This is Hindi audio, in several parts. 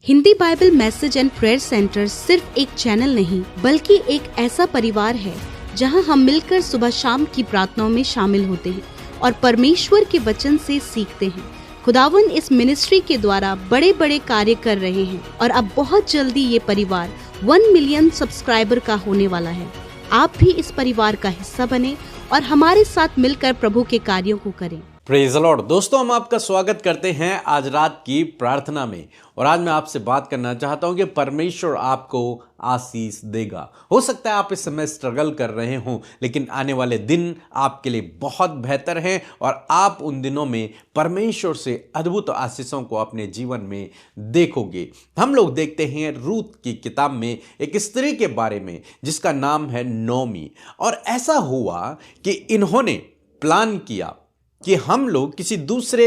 Hindi Bible message and prayer centre सिर्फ एक चैनल नहीं बल्कि एक ऐसा परिवार है जहां हम मिलकर सुबह शाम की प्रार्थनाओं में शामिल होते हैं और परमेश्वर के वचन से सीखते हैं। खुदावन इस मिनिस्ट्री के द्वारा बड़े बड़े कार्य कर रहे हैं और अब बहुत जल्दी ये परिवार 1 मिलियन सब्सक्राइबर का होने वाला है। आप भी इस परिवार का हिस्सा बने और हमारे साथ मिलकर प्रभु के कार्यों को करें। Praise the Lord. दोस्तों, हम आपका स्वागत करते हैं आज रात की प्रार्थना में। और आज मैं आपसे बात करना चाहता हूं कि परमेश्वर आपको आशीष देगा। हो सकता है आप इस समय स्ट्रगल कर रहे हों, लेकिन आने वाले दिन आपके लिए बहुत बेहतर हैं और आप उन दिनों में परमेश्वर से अद्भुत आशीषों को अपने जीवन में देखोगे। हम लोग देखते हैं रूत की किताब में एक स्त्री के बारे में जिसका नाम है नोमी। और ऐसा हुआ कि इन्होंने प्लान किया कि हम लोग किसी दूसरे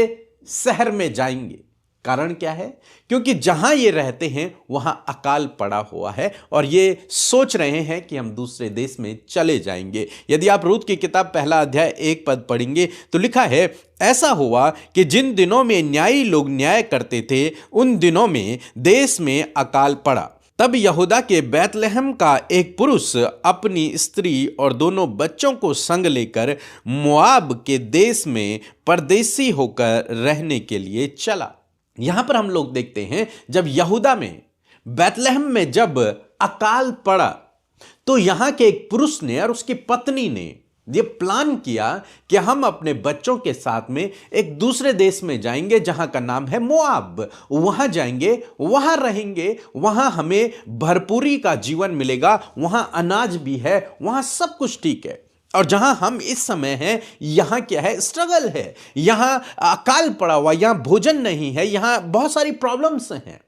शहर में जाएंगे। कारण क्या है? क्योंकि जहां ये रहते हैं वहां अकाल पड़ा हुआ है और ये सोच रहे हैं कि हम दूसरे देश में चले जाएंगे। यदि आप रूत की किताब 1 अध्याय 1 पद पढ़ेंगे तो लिखा है, ऐसा हुआ कि जिन दिनों में न्यायी लोग न्याय करते थे उन दिनों में देश में अकाल पड़ा। तब यहूदा के बैतलहम का एक पुरुष अपनी स्त्री और दोनों बच्चों को संग लेकर मोआब के देश में परदेसी होकर रहने के लिए चला। यहां पर हम लोग देखते हैं जब यहूदा में बैतलहम में जब अकाल पड़ा तो यहां के एक पुरुष ने और उसकी पत्नी ने ये प्लान किया कि हम अपने बच्चों के साथ में एक दूसरे देश में जाएंगे जहां का नाम है मोआब। वहां जाएंगे, वहां रहेंगे, वहां हमें भरपूरी का जीवन मिलेगा, वहां अनाज भी है, वहां सब कुछ ठीक है। और जहां हम इस समय हैं यहां क्या है? स्ट्रगल है, यहां अकाल पड़ा हुआ, यहां भोजन नहीं है, यहां बहुत सारी प्रॉब्लम्स हैं।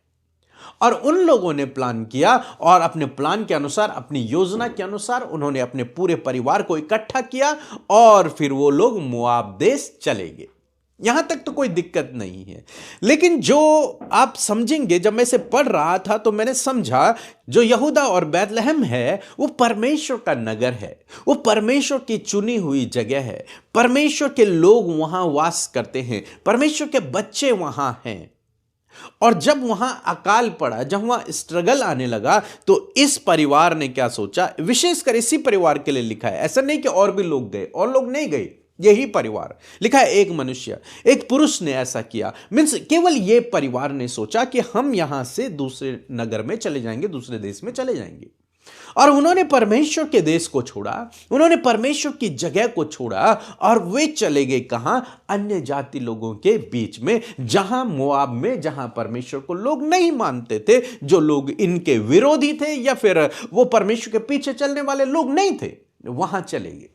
और उन लोगों ने प्लान किया और अपने प्लान के अनुसार, अपनी योजना के अनुसार उन्होंने अपने पूरे परिवार को इकट्ठा किया और फिर वो लोग मोआब देश चले गए। यहां तक तो कोई दिक्कत नहीं है, लेकिन जो आप समझेंगे, जब मैं इसे पढ़ रहा था तो मैंने समझा जो यहूदा और बैतलहम है वो परमेश्वर का नगर है, वो परमेश्वर की चुनी हुई जगह है, परमेश्वर के लोग वहां वास करते हैं, परमेश्वर के बच्चे वहां हैं। और जब वहां अकाल पड़ा, जब वहां स्ट्रगल आने लगा तो इस परिवार ने क्या सोचा, विशेषकर इसी परिवार के लिए लिखा है, ऐसा नहीं कि और भी लोग गए, और लोग नहीं गए, यही परिवार लिखा है। एक मनुष्य, एक पुरुष ने ऐसा किया। मीन्स केवल ये परिवार ने सोचा कि हम यहां से दूसरे नगर में चले जाएंगे, दूसरे देश में चले जाएंगे। और उन्होंने परमेश्वर के देश को छोड़ा, उन्होंने परमेश्वर की जगह को छोड़ा और वे चले गए कहां? अन्य जाति लोगों के बीच में, जहां मोआब में, जहां परमेश्वर को लोग नहीं मानते थे, जो लोग इनके विरोधी थे या फिर वो परमेश्वर के पीछे चलने वाले लोग नहीं थे, वहां चले गए।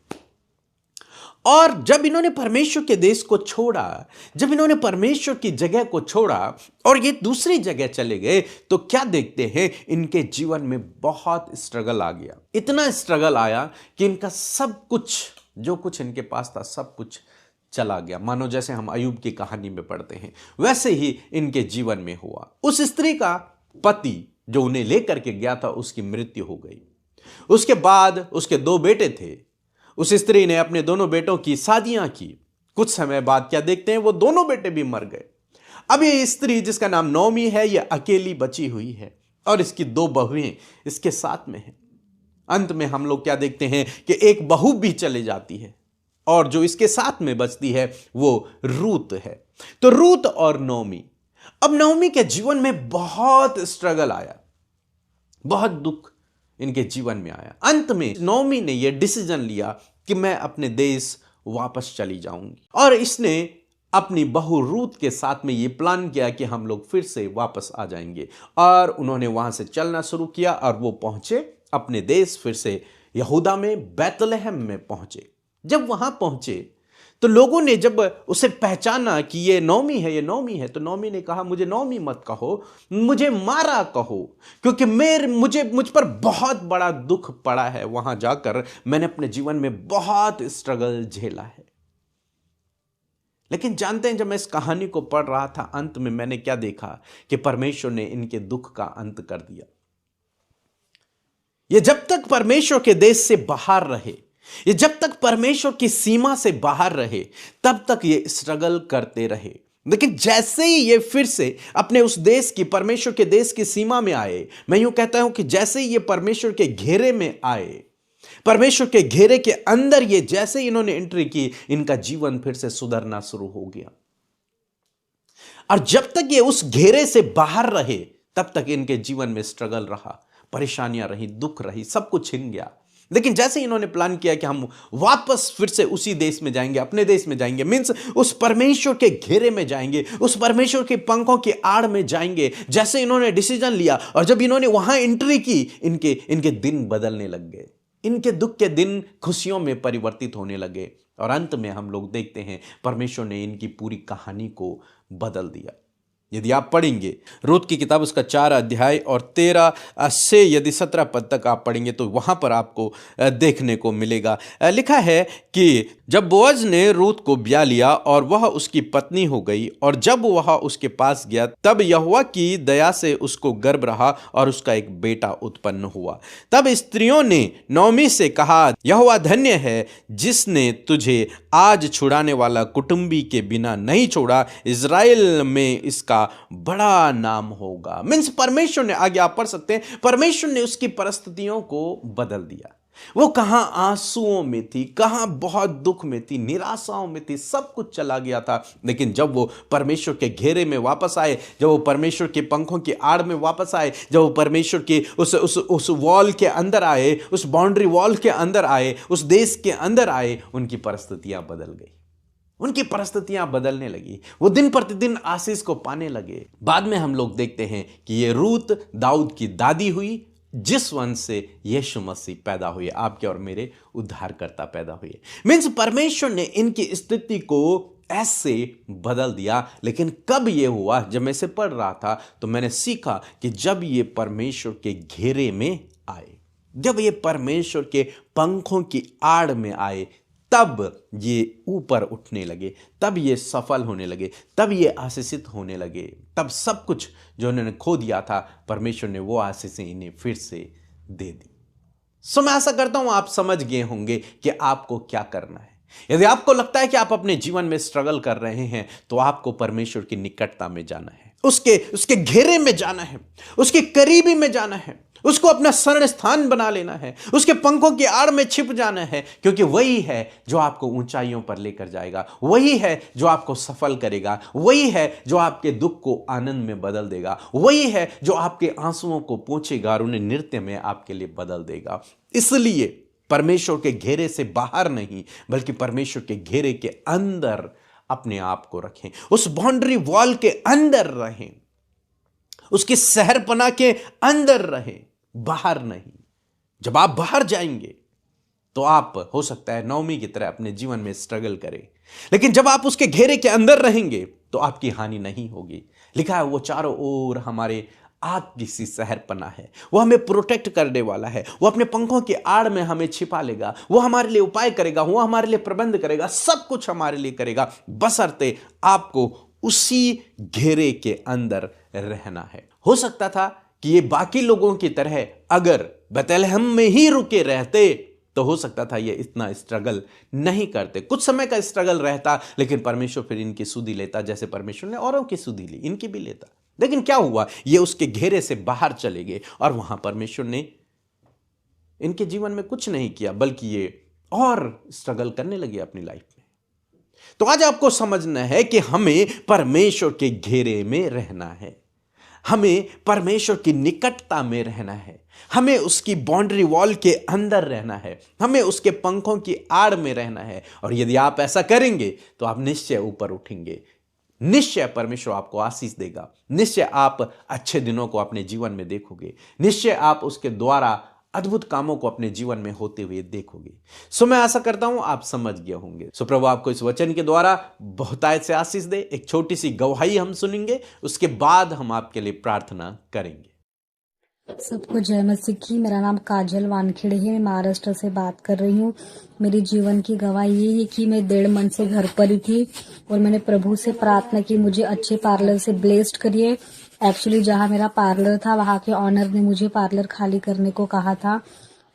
और जब इन्होंने परमेश्वर के देश को छोड़ा, जब इन्होंने परमेश्वर की जगह को छोड़ा और ये दूसरी जगह चले गए तो क्या देखते हैं? इनके जीवन में बहुत स्ट्रगल आ गया। इतना स्ट्रगल आया कि इनका सब कुछ, जो कुछ इनके पास था, सब कुछ चला गया। मानो जैसे हम अय्यूब की कहानी में पढ़ते हैं, वैसे ही इनके जीवन में हुआ। उस स्त्री का पति जो उन्हें लेकर के गया था, उसकी मृत्यु हो गई। उसके बाद उसके 2 बेटे थे। उस स्त्री ने अपने दोनों बेटों की शादियां की। कुछ समय बाद क्या देखते हैं? वो दोनों बेटे भी मर गए। अब ये स्त्री जिसका नाम नोमी है, ये अकेली बची हुई है और इसकी 2 बहुएं इसके साथ में हैं। अंत में हम लोग क्या देखते हैं कि एक बहू भी चले जाती है और जो इसके साथ में बचती है वो रूत है। तो रूत और नोमी, अब नोमी के जीवन में बहुत स्ट्रगल आया, बहुत दुख इनके जीवन में आया। अंत में नोमी ने यह डिसीजन लिया कि मैं अपने देश वापस चली जाऊंगी और इसने अपनी बहू रूत के साथ में यह प्लान किया कि हम लोग फिर से वापस आ जाएंगे। और उन्होंने वहां से चलना शुरू किया और वो पहुंचे अपने देश, फिर से यहूदा में बैतलहम में पहुंचे। जब वहां पहुंचे तो लोगों ने जब उसे पहचाना कि ये नोमी है, ये नोमी है, तो नोमी ने कहा, मुझे नोमी मत कहो, मुझे मारा कहो, क्योंकि मुझ पर बहुत बड़ा दुख पड़ा है। वहां जाकर मैंने अपने जीवन में बहुत स्ट्रगल झेला है। लेकिन जानते हैं, जब मैं इस कहानी को पढ़ रहा था, अंत में मैंने क्या देखा कि परमेश्वर ने इनके दुख का अंत कर दिया। ये जब तक परमेश्वर के देश से बाहर रहे, ये जब तक परमेश्वर की सीमा से बाहर रहे, तब तक ये स्ट्रगल करते रहे। लेकिन जैसे ही ये फिर से अपने उस देश की, परमेश्वर के देश की सीमा में आए, मैं यूं कहता हूं कि जैसे ही ये परमेश्वर के घेरे में आए, परमेश्वर के घेरे के अंदर ये जैसे ही इन्होंने एंट्री की, इनका जीवन फिर से सुधरना शुरू हो गया। और जब तक ये उस घेरे से बाहर रहे, तब तक इनके जीवन में स्ट्रगल रहा, परेशानियां रही, दुख रही, सब कुछ छिन गया। लेकिन जैसे इन्होंने प्लान किया कि हम वापस फिर से उसी देश में जाएंगे, अपने देश में जाएंगे, मींस उस परमेश्वर के घेरे में जाएंगे, उस परमेश्वर के पंखों की आड़ में जाएंगे, जैसे इन्होंने डिसीजन लिया और जब इन्होंने वहां एंट्री की, इनके दिन बदलने लग गए। इनके दुख के दिन खुशियों में परिवर्तित होने लगे और अंत में हम लोग देखते हैं परमेश्वर ने इनकी पूरी कहानी को बदल दिया। यदि आप पढ़ेंगे रूत की किताब, उसका 4 अध्याय और 13 से यदि 17 पद तक आप पढ़ेंगे तो वहां पर आपको देखने को मिलेगा। लिखा है कि जब बोअज ने रूत को ब्याह लिया और वह उसकी पत्नी हो गई, और जब वह उसके पास गया तब यहोवा की दया से उसको गर्भ रहा और उसका एक बेटा उत्पन्न हुआ। तब स्त्रियों ने नौमी से कहा, यहोवा धन्य है जिसने तुझे आज छुड़ाने वाला कुटुंबी के बिना नहीं छोड़ा, इज़राइल में इसका बड़ा नाम होगा। मीन्स परमेश्वर ने, आगे आप पढ़ सकते हैं, परमेश्वर ने उसकी परिस्थितियों को बदल दिया। वो कहां आंसुओं में थी, कहां बहुत दुख में थी, निराशाओं में थी, सब कुछ चला गया था। लेकिन जब वो परमेश्वर के घेरे में वापस आए, जब वो परमेश्वर के पंखों की आड़ में वापस आए, जब वो परमेश्वर के उस वॉल के अंदर आए, उस बाउंड्री वॉल के अंदर आए, उस देश के अंदर आए, उनकी परिस्थितियां बदल गई, उनकी परिस्थितियां बदलने लगी। वो दिन प्रतिदिन आशीष को पाने लगे। बाद में हम लोग देखते हैं कि ये रूत दाऊद की दादी हुई, जिस वंश से यीशु मसीह पैदा हुए, आपके और मेरे उद्धारकर्ता पैदा हुए। मीन्स परमेश्वर ने इनकी स्थिति को ऐसे बदल दिया। लेकिन कब ये हुआ? जब मैं इसे पढ़ रहा था तो मैंने सीखा कि जब ये परमेश्वर के घेरे में आए, जब ये परमेश्वर के पंखों की आड़ में आए, तब ये ऊपर उठने लगे, तब ये सफल होने लगे, तब ये आशीषित होने लगे। तब सब कुछ जो उन्होंने खो दिया था, परमेश्वर ने वो आशीषें इन्हें फिर से दे दी। सो मैं आशा करता हूं आप समझ गए होंगे कि आपको क्या करना है। यदि आपको लगता है कि आप अपने जीवन में स्ट्रगल कर रहे हैं, तो आपको परमेश्वर की निकटता में जाना है, उसके घेरे में जाना है, उसके करीबी में जाना है, उसको अपना शरण स्थान बना लेना है, उसके पंखों की आड़ में छिप जाना है, क्योंकि वही है जो आपको ऊंचाइयों पर लेकर जाएगा, वही है जो आपको सफल करेगा, वही है जो आपके दुख को आनंद में बदल देगा, वही है जो आपके आंसुओं को पोंछेगा और उन्हें नृत्य में आपके लिए बदल देगा। इसलिए परमेश्वर के घेरे से बाहर नहीं, बल्कि परमेश्वर के घेरे के अंदर अपने आप को रखें, उस बाउंड्री वॉल के अंदर रहें, उसकी शहरपना के अंदर रहें, बाहर नहीं। जब आप बाहर जाएंगे तो आप, हो सकता है, नौमी की तरह अपने जीवन में स्ट्रगल करें, लेकिन जब आप उसके घेरे के अंदर रहेंगे तो आपकी हानि नहीं होगी। लिखा है वो चारों ओर हमारे आग की सी शहरपना है, वो हमें प्रोटेक्ट करने वाला है, वो अपने पंखों की आड़ में हमें छिपा लेगा, वो हमारे लिए उपाय करेगा, वो हमारे लिए प्रबंध करेगा, सब कुछ हमारे लिए करेगा, बशर्ते आपको उसी घेरे के अंदर रहना है। हो सकता था कि ये बाकी लोगों की तरह अगर बेतलहम में ही रुके रहते तो हो सकता था ये इतना स्ट्रगल नहीं करते। कुछ समय का स्ट्रगल रहता, लेकिन परमेश्वर फिर इनकी सुधि लेता, जैसे परमेश्वर ने औरों की सुधि ली, इनकी भी लेता। लेकिन क्या हुआ? ये उसके घेरे से बाहर चले गए और वहां परमेश्वर ने इनके जीवन में कुछ नहीं किया, बल्कि ये और स्ट्रगल करने लगे अपनी लाइफ में। तो आज आपको समझना है कि हमें परमेश्वर के घेरे में रहना है, हमें परमेश्वर की निकटता में रहना है, हमें उसकी बाउंड्री वॉल के अंदर रहना है, हमें उसके पंखों की आड़ में रहना है। और यदि आप ऐसा करेंगे तो आप निश्चय ऊपर उठेंगे, निश्चय परमेश्वर आपको आशीष देगा, निश्चय आप अच्छे दिनों को अपने जीवन में देखोगे, निश्चय आप उसके द्वारा अद्भुत कामों को अपने जीवन में होते हुए देखोगे। सो मैं आशा करता हूं आप समझ गए होंगे। सो प्रभु आपको इस वचन के द्वारा बहुतायत से आशीष दे। एक छोटी सी गवाही हम सुनेंगे, उसके बाद हम आपके लिए प्रार्थना करेंगे। सबको जय मसीह की। मेरा नाम काजल वानखेड़े है, मैं महाराष्ट्र से बात कर रही हूँ। मेरी जीवन की गवाही ये है कि मैं 1.5 मंथ से घर पर ही थी और मैंने प्रभु से प्रार्थना की मुझे अच्छे पार्लर से ब्लेस्ड करिए। एक्चुअली जहाँ मेरा पार्लर था वहाँ के ऑनर ने मुझे पार्लर खाली करने को कहा था।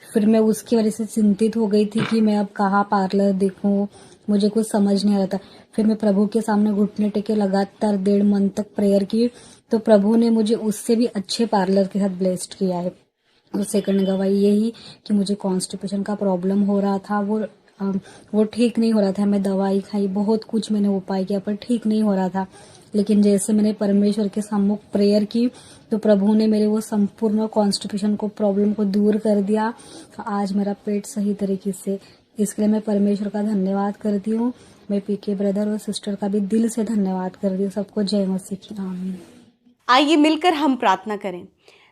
फिर मैं उसकी वजह से चिंतित हो गई थी कि मैं अब कहाँ पार्लर देखूं, मुझे कुछ समझ नहीं आ रहा था। फिर मैं प्रभु के सामने घुटने टेके लगातार 1.5 मंथ तक प्रेयर की, तो प्रभु ने मुझे उससे भी अच्छे पार्लर के साथ ब्लेस्ड किया है। और सेकंड गवाही यही कि मुझे कॉन्स्टिपेशन का प्रॉब्लम हो रहा था, वो ठीक नहीं हो रहा था। मैं दवाई खाई, बहुत कुछ मैंने उपाय किया, पर ठीक नहीं हो रहा था। लेकिन जैसे मैंने परमेश्वर के सम्मुख प्रेयर की, तो प्रभु ने मेरे वो संपूर्ण कॉन्स्टिपेशन को प्रॉब्लम को दूर कर दिया। तो आज मेरा पेट सही तरीके से, इसके लिए मैं परमेश्वर का धन्यवाद करती हूँ। मैं पीके ब्रदर और सिस्टर का भी दिल से धन्यवाद करती हूँ। सबको जय मसीह की। आमीन। आइए मिलकर हम प्रार्थना करें।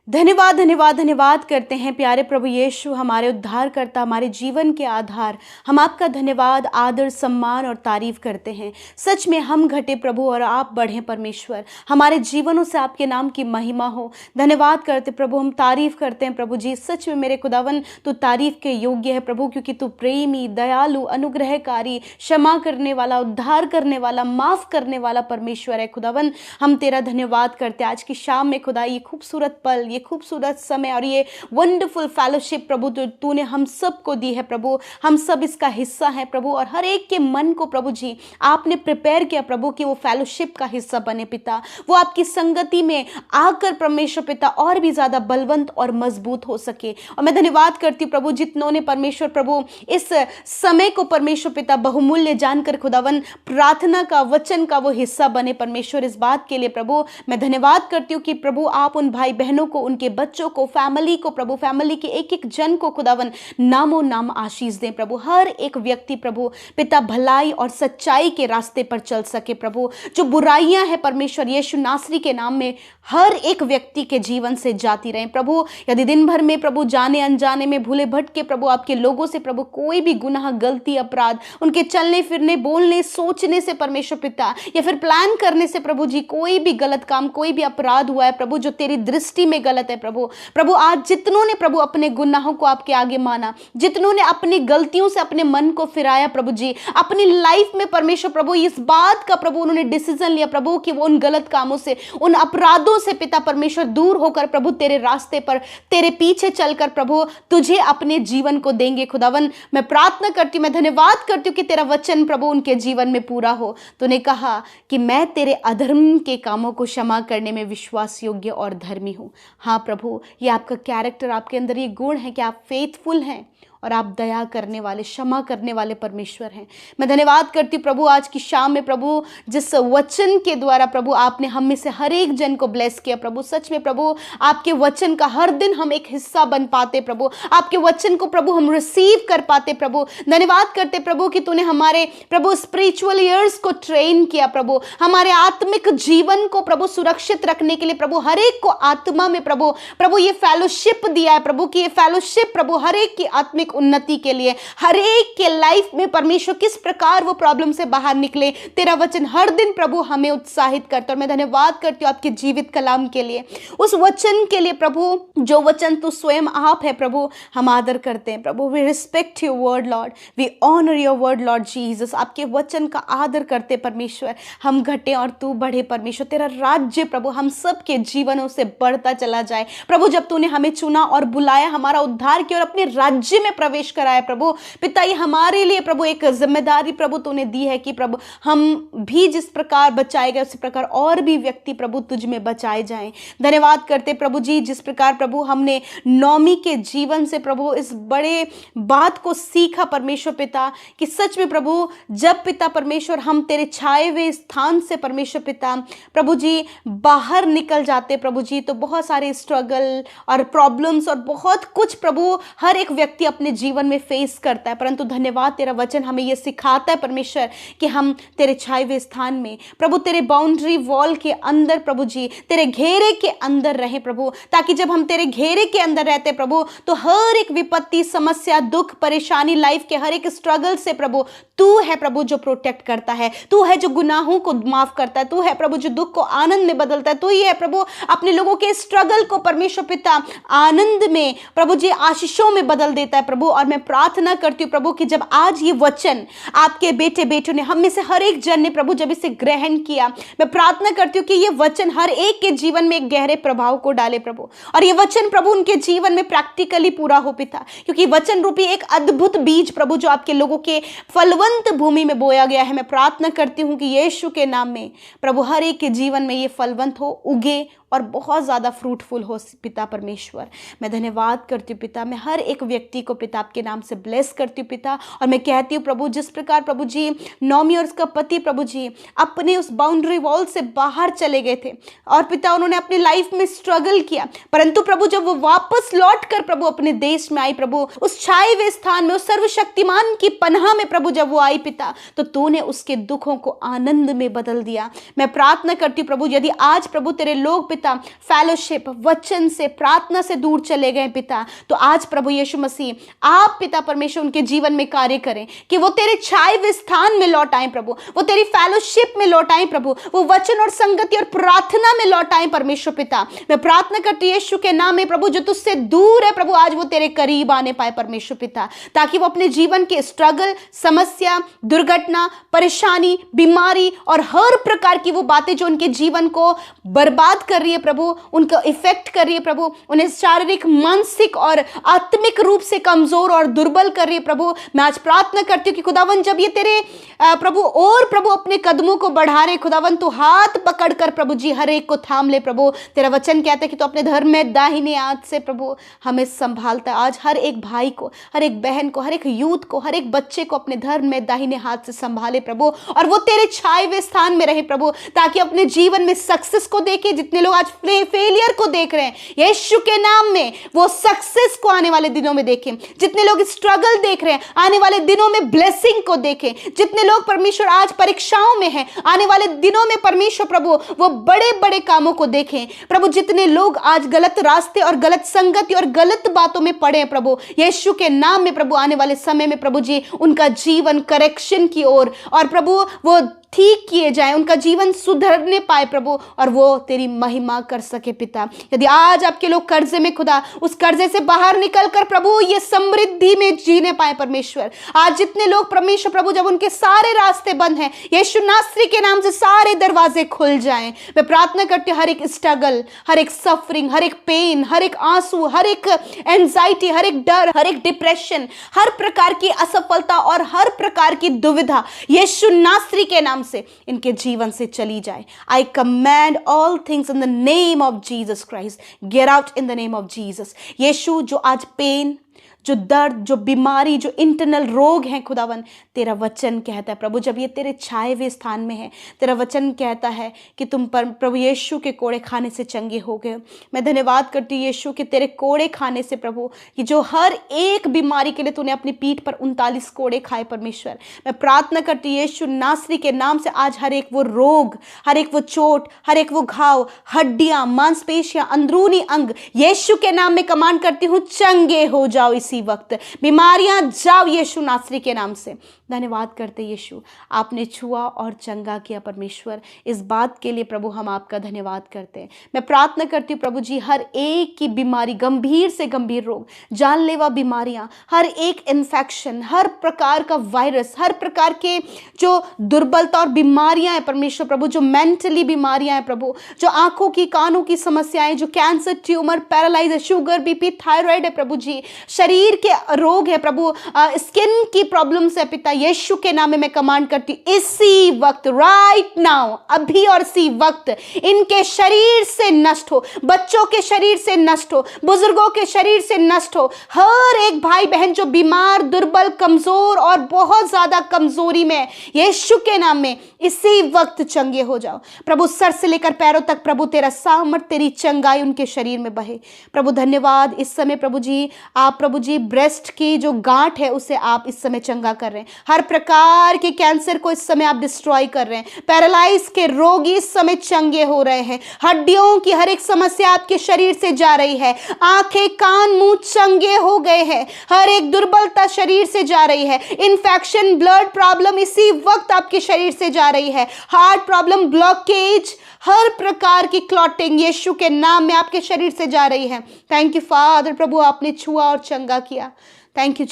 धन्यवाद धन्यवाद धन्यवाद करते हैं प्यारे प्रभु यीशु, हमारे उद्धारकर्ता, हमारे जीवन के आधार। हम आपका धन्यवाद, आदर, सम्मान और तारीफ करते हैं। सच में हम घटे प्रभु और आप बढ़ें परमेश्वर। हमारे जीवनों से आपके नाम की महिमा हो। धन्यवाद करते प्रभु, हम तारीफ करते हैं प्रभु जी। सच में मेरे खुदावन तू तारीफ के योग्य है प्रभु, क्योंकि तू प्रेमी, दयालु, अनुग्रहकारी, क्षमा करने वाला, उद्धार करने वाला, माफ करने वाला परमेश्वर है खुदावन। हम तेरा धन्यवाद करते हैं आज की शाम में खुदा। ये खूबसूरत पल, ये खूबसूरत समय और ये वंडरफुल फेलोशिप प्रभु तूने हम सबको दी है प्रभु। हम सब इसका हिस्सा हैं प्रभु, और हर एक के मन को प्रभु जी आपने प्रिपेयर किया प्रभु कि वो फेलोशिप का हिस्सा बने पिता। वो आपकी संगति में आकर परमेश्वर पिता और भी ज्यादा बलवंत और मजबूत हो सके। और मैं धन्यवाद करती हूँ प्रभु जितनों ने परमेश्वर प्रभु इस समय को परमेश्वर पिता बहुमूल्य जानकर खुदावन प्रार्थना का, वचन का वो हिस्सा बने परमेश्वर। इस बात के लिए प्रभु मैं धन्यवाद करती हूँ कि प्रभु आप उन भाई बहनों को, उनके बच्चों को, फैमिली को प्रभु, फैमिली के एक एक जन को खुदावन नामों नाम आशीष दें प्रभु। हर एक व्यक्ति प्रभु पिता भलाई और सच्चाई के रास्ते पर चल सके प्रभु। जो बुराइयां हैं परमेश्वर यीशु नासरी के नाम में हर एक व्यक्ति के जीवन से जाती रहें प्रभु। यदि दिन भर में प्रभु जाने अनजाने में भूले भटके प्रभु आपके लोगों से प्रभु कोई भी गुनाह, गलती, अपराध, उनके चलने फिरने, बोलने, सोचने से परमेश्वर पिता, या फिर प्लान करने से प्रभु जी कोई भी गलत काम, कोई भी अपराध हुआ है प्रभु जो तेरी दृष्टि में गलत है प्रभु आज जितनों ने प्रभु अपने गुनाहों को आपके आगे माना, जितनों ने अपनी गलतियों से अपने मन को फिराया प्रभु जी, अपनी लाइफ में परमेश्वर प्रभु इस बात का प्रभु उन्होंने डिसीजन लिया प्रभु कि वो उन गलत कामों से, उन अपराधों से पिता परमेश्वर दूर होकर प्रभु तेरे रास्ते पर, तेरे पीछे चलकर प्रभु तुझे अपने जीवन को देंगे खुदावन। मैं प्रार्थना करती हूँ, मैं धन्यवाद करती हूँ कि तेरा वचन प्रभु उनके जीवन में पूरा हो। तूने कहा कि मैं तेरे अधर्म के कामों को क्षमा करने में विश्वास योग्य और धर्मी हूँ। हाँ प्रभु, ये आपका कैरेक्टर, आपके अंदर ये गुण है कि आप फेथफुल हैं और आप दया करने वाले, क्षमा करने वाले परमेश्वर हैं। मैं धन्यवाद करती हूँ प्रभु आज की शाम में प्रभु जिस वचन के द्वारा प्रभु आपने हम में से हर एक जन को ब्लेस किया प्रभु। सच में प्रभु आपके वचन का हर दिन हम एक हिस्सा बन पाते प्रभु, आपके वचन को प्रभु हम रिसीव कर पाते प्रभु। धन्यवाद करते प्रभु कि तूने हमारे प्रभु स्पिरिचुअल ईयर्स को ट्रेन किया प्रभु, हमारे आत्मिक जीवन को प्रभु सुरक्षित रखने के लिए प्रभु, हर एक को आत्मा में प्रभु ये फेलोशिप दिया है प्रभु कि ये फेलोशिप प्रभु हर एक की आत्मिक उन्नति के लिए, हर एक के लाइफ में परमेश्वर किस प्रकार वो प्रॉब्लम से बाहर निकले। तेरा वचन हर दिन प्रभु हमें उत्साहित करता। और मैं धन्यवाद करती हूँ आपके जीवित कलाम के लिए, उस वचन के लिए प्रभु जो वचन तू स्वयं आप है प्रभु। हम आदर करते हैं प्रभु। We respect your word lord, we honour your word lord Jesus. आपके वचन का आदर करते परमेश्वर। हम घटे और तू बढ़े परमेश्वर। तेरा राज्य प्रभु हम सबके जीवनों से बढ़ता चला जाए प्रभु। जब तूने हमें चुना और बुलाया, हमारा उद्धार किया और अपने राज्य में प्रवेश कराया प्रभु पिता, ये हमारे लिए प्रभु एक जिम्मेदारी प्रभु तूने दी है कि प्रभु हम भी जिस प्रकार बचाए गए उसी प्रकार और भी व्यक्ति प्रभु तुझ में बचाए जाएं। धन्यवाद करते प्रभु जी जिस प्रकार प्रभु हमने नौमी के जीवन से प्रभु इस बड़े बात को सीखा परमेश्वर पिता कि सच में प्रभु जब पिता परमेश्वर हम तेरे छाए हुए स्थान से परमेश्वर पिता प्रभु जी बाहर निकल जाते प्रभु जी, तो बहुत सारे स्ट्रगल और प्रॉब्लम्स और बहुत कुछ प्रभु हर एक व्यक्ति अपने जीवन में फेस करता है। परंतु धन्यवाद तेरा वचन हमें यह सिखाता है परमेश्वर कि हम तेरे छाए हुए स्थान में प्रभु, तेरे बाउंड्री वॉल के अंदर प्रभु जी, तेरे घेरे के अंदर रहे प्रभु, ताकि जब हम तेरे घेरे के अंदर रहते प्रभु तो हर एक विपत्ति, समस्या, दुख, परेशानी, लाइफ के हर एक स्ट्रगल से प्रभु तू है प्रभु जो प्रोटेक्ट करता है, तू है जो गुनाहों को माफ करता है, तू है प्रभु जो दुख को आनंद में बदलता है, तू ही है प्रभु अपने लोगों के स्ट्रगल को परमेश्वर पिता आनंद में प्रभु जी, आशीषों में बदल देता है प्रभु। और मैं प्रार्थना करती हूँ प्रभु कि जब आज ये वचन आपके बेटे बेटियों ने, हम में से हर एक जन ने प्रभु जब इसे ग्रहण किया, मैं प्रार्थना करती हूँ कि ये वचन हर एक के जीवन में एक गहरे प्रभाव को डाले प्रभु, और ये वचन प्रभु उनके जीवन में प्रैक्टिकली पूरा हो पिता, क्योंकि वचन रूपी एक अद्भुत बीज प्रभु जो आपके लोगों के फलवंत भूमि में बोया गया है। मैं प्रार्थना करती हूँ कि यीशु के नाम में प्रभु हर एक के जीवन में ये फलवंत हो, उगे और बहुत ज़्यादा फ्रूटफुल हो पिता परमेश्वर। मैं धन्यवाद करती हूँ पिता, मैं हर एक व्यक्ति को पिता आपके नाम से ब्लेस करती हूँ पिता। और मैं कहती हूँ प्रभु जिस प्रकार प्रभु जी नौमी और उसका पति प्रभु जी अपने उस बाउंड्री वॉल से बाहर चले गए थे और पिता उन्होंने अपनी लाइफ में स्ट्रगल किया, परंतु प्रभु जब वो वापस लौट कर प्रभु अपने देश में आई प्रभु, उस छाए हुए स्थान में, उस सर्वशक्तिमान की पनाह में प्रभु जब वो आई पिता, तो तूने उसके दुखों को आनंद में बदल दिया। मैं प्रार्थना करती हूँ प्रभु यदि आज प्रभु तेरे लोग पिता फेलोशिप, वचन से, प्रार्थना से दूर चले गए पिता, तो आज प्रभु यीशु मसीह आप पिता परमेश्वर उनके जीवन में कार्य करें कि वो तेरे छाए हुए स्थान में लौट आए प्रभु, वो तेरी फेलोशिप में लौट आए प्रभु, वो वचन और संगति और प्रार्थना में लौट आए परमेश्वर पिता। मैं प्रार्थना करती हूँ यीशु के नाम में प्रभु जो तुझसे दूर है प्रभु आज वो तेरे करीब आने पाए परमेश्वर पिता, ताकि वो अपने जीवन के स्ट्रगल, समस्या, दुर्घटना, परेशानी, बीमारी और हर प्रकार की वो बातें जो उनके जीवन को बर्बाद कर रही है प्रभु, उनका इफेक्ट कर रही है प्रभु, उन्हें शारीरिक, मानसिक और आत्मिक रूप से कमजोर और दुर्बल कर रही है प्रभु। मैं आज प्रार्थना करती हूँ कि खुदावन जब ये तेरे प्रभु और प्रभु अपने कदमों को बढ़ा रहे खुदावन, तो हाथ पकड़कर प्रभु जी हर एक को थाम ले प्रभु। तेरा वचन कहता है कि तो अपने धर्म में दाहिने हाथ से प्रभु हमें संभालता है। आज हर एक भाई को, हर एक बहन को, हर एक यूथ को, हर एक बच्चे को अपने धर्म में दाहिने हाथ से संभाले प्रभु, और वो तेरे छाए हुए स्थान में रहे प्रभु, ताकि अपने जीवन में सक्सेस को देखे। जितने लोग आज फेलियर को देख रहे हैं यीशु के नाम में वो सक्सेस को आने वाले दिनों में देखें। जितने लोग स्ट्रगल देख रहे हैं आने वाले दिनों में ब्लेसिंग को देखें। जितने लोग परमेश्वर आज परीक्षाओं में हैं आने वाले दिनों में परमेश्वर प्रभु वो बड़े बड़े कामों को देखें प्रभु। जितने लोग आज गलत रास्ते और गलत संगति और गलत बातों में पड़े हैं प्रभु, यीशु के नाम में प्रभु आने वाले समय में प्रभु जी उनका जीवन करेक्शन की ओर और प्रभु वो ठीक किए जाए, उनका जीवन सुधरने पाए प्रभु, और वो तेरी महिमा कर सके पिता। यदि आज आपके लोग कर्जे में खुदा उस कर्जे से बाहर निकल कर प्रभु ये समृद्धि में जीने पाए परमेश्वर। आज जितने लोग परमेश्वर प्रभु जब उनके सारे रास्ते बंद हैं यीशु नासरी के नाम से सारे दरवाजे खुल जाएं। मैं प्रार्थना करती हूँ हर एक स्ट्रगल, हर एक सफरिंग, हर एक पेन, हर एक आंसू, हर एक एंजाइटी, हर एक डर, हर एक डिप्रेशन, हर प्रकार की असफलता और हर प्रकार की दुविधा यीशु नासरी के नाम से इनके जीवन से चली जाए। I command all things in the name of Jesus Christ, get out in the name of Jesus. यीशु जो आज पेन, जो दर्द, जो बीमारी, जो इंटरनल रोग हैं खुदावन, तेरा वचन कहता है प्रभु जब ये तेरे छाए हुए स्थान में है, तेरा वचन कहता है कि तुम पर प्रभु यीशु के कोड़े खाने से चंगे हो गए। मैं धन्यवाद करती हूँ यीशु कि तेरे कोड़े खाने से प्रभु कि जो हर एक बीमारी के लिए तूने अपनी पीठ पर 39 कोड़े खाए परमेश्वर, मैं प्रार्थना करती हूँ यीशु नासरी के नाम से आज हर एक वो रोग, हर एक वो चोट, हर एक वो घाव, हड्डियां, मांसपेशियां, अंदरूनी अंग यीशु के नाम में कमांड करती हूँ चंगे हो जाओ इसी वक्त, बीमारियां जाओ यीशु नासरी के नाम से। धन्यवाद करते यीशु आपने छुआ और चंगा किया परमेश्वर, इस बात के लिए प्रभु हम आपका धन्यवाद करते हैं। मैं प्रार्थना करती हूँ प्रभु जी हर एक की बीमारी, गंभीर से गंभीर रोग, जानलेवा बीमारियां, हर एक इन्फेक्शन, हर प्रकार का वायरस, हर प्रकार के जो दुर्बलता और बीमारियां हैं परमेश्वर प्रभु, जो मेंटली बीमारियां हैं प्रभु, जो आंखों की कानों की समस्याएं, जो cancer, tumour, paralyse, sugar, BP, thyroid है प्रभु जी, शरीर के रोग है प्रभु, स्किन की प्रॉब्लम्स है पिता, यीशु के नाम में मैं कमांड करती हूँ इसी वक्त, राइट नाउ, अभी और इसी वक्त इनके शरीर से नष्ट हो, बच्चों के शरीर से नष्ट हो, बुजुर्गों के शरीर से नष्ट हो। हर एक भाई बहन जो बीमार, दुर्बल, कमजोर और बहुत ज्यादा कमजोरी में, यीशु के नाम में इसी वक्त चंगे हो जाओ प्रभु। सर से लेकर पैरों तक प्रभु तेरा सामर्थ, तेरी चंगाई उनके शरीर में बहे प्रभु। धन्यवाद इस समय प्रभु जी, आप प्रभु जी ब्रेस्ट की जो गांठ है उसे आप इस समय चंगा कर रहे हैं, हर प्रकार के कैंसर को इस समय आप डिस्ट्रॉय कर रहे हैं, पैरालाइज के रोगी इस समय चंगे हो रहे हैं, हड्डियों की हर एक समस्या आपके शरीर से जा रही है, आंखें, कान, मुंह चंगे हो गए हैं, हर एक दुर्बलता शरीर से जा रही है, इन्फेक्शन, ब्लड प्रॉब्लम इसी वक्त आपके शरीर से जा रही है, हार्ट प्रॉब्लम, ब्लॉकेज, हर प्रकार की क्लॉटिंग यीशु के नाम में आपके शरीर से जा रही है। थैंक यू फादर प्रभु, आपने छुआ और चंगा किया। थैंक यू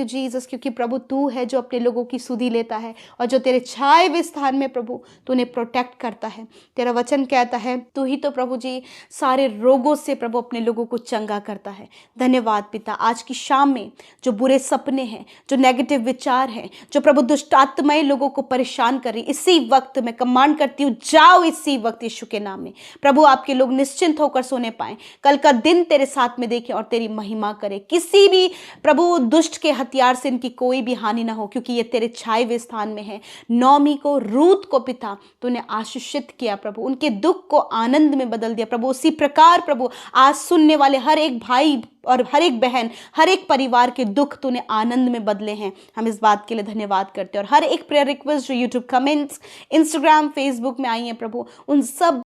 जीसस, क्योंकि प्रभु तू है जो अपने लोगों की सुधि लेता है और जो तेरे छाए हुए स्थान में प्रभु तूने प्रोटेक्ट करता है। तेरा वचन कहता है तू ही तो प्रभु जी सारे रोगों से प्रभु अपने लोगों को चंगा करता है। धन्यवाद पिता, आज की शाम में जो बुरे सपने हैं, जो नेगेटिव विचार हैं, जो प्रभु दुष्ट आत्माएं लोगों को परेशान कर रही, इसी वक्त मैं कमांड करती हूँ, जाओ इसी वक्त यीशु के नाम में। प्रभु आपके लोग निश्चिंत होकर सोने पाए, कल का दिन तेरे साथ में देखें और तेरी महिमा करे। किसी भी प्रभु दुष्ट के हथियार से इनकी कोई भी हानि ना हो, क्योंकि ये तेरे छाए हुए स्थान में है। नौमी को, रूत को पिता तूने आशीषित किया प्रभु, उनके दुख को आनंद में बदल दिया प्रभु। उसी प्रकार प्रभु आज सुनने वाले हर एक भाई और हर एक बहन, हर एक परिवार के दुख तूने आनंद में बदले हैं। हम इस बात के लिए धन्यवाद करते हैं। और हर एक प्रेयर रिक्वेस्ट जो यूट्यूब कमेंट्स, इंस्टाग्राम, फेसबुक में आई है प्रभु, उन सब